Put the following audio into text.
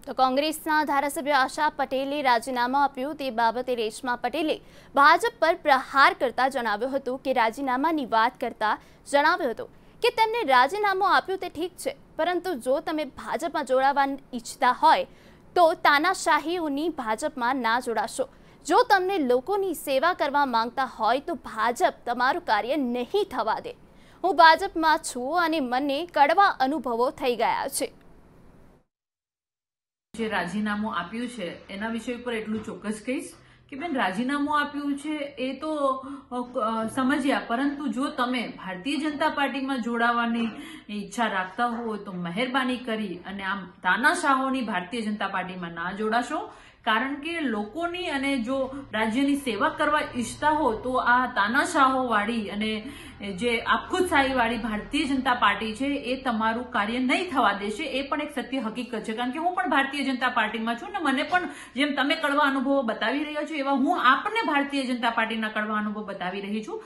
તો કોંગ્રેસના ધારાસભ્ય આશા પટેલે રાજીનામું આપ્યું તે બાબતે રેશમા પટેલે ભાજપ પર પ્રહાર કરતા જણાવ્યું હતું કે રાજીનામાની વાત કરતા જણાવ્યું હતું કે તેમને રાજીનામું આપ્યું તે ઠીક છે, પરંતુ જો તમે ભાજપમાં જોડાવા ઈચ્છતા હોય તો તાનાશાહીઓની ભાજપમાં ના જોડાશો। જો તમને લોકોની સેવા કરવા માંગતા હોય તો ભાજપ તમારું કાર્ય નહીં થવા દે। હું ભાજપમાં છું અને મને કડવા અનુભવો થઈ ગયા છે। જે રાજીનામું આપ્યું છે એના વિષય ઉપર એટલું ચોક્કસ કહીશ કે બેન, રાજીનામું આપ્યું છે એ તો સમજ્યા, પરંતુ જો તમે ભારતીય જનતા પાર્ટીમાં જોડાવાની ઈચ્છા રાખતા હો તો મહેરબાની કરી અને આમ તાનાશાહોની ભારતીય જનતા પાર્ટીમાં ના જોડાશો, કારણ કે લોકોની અને જો રાજ્યની સેવા કરવા ઈચ્છતા હો તો આ તાનાશાહો વાળી અને જે આપખુદશાહી વાળી ભારતીય જનતા પાર્ટી છે એ તમારું કાર્ય નહીં થવા દેશે। એ પણ એક સત્ય હકીકત છે, કારણ કે હું પણ ભારતીય જનતા પાર્ટીમાં છું ને મને પણ જેમ તમે કડવા અનુભવો બતાવી રહ્યા છો એવા હું આપને ભારતીય જનતા પાર્ટીના કડવા અનુભવ બતાવી રહી છું।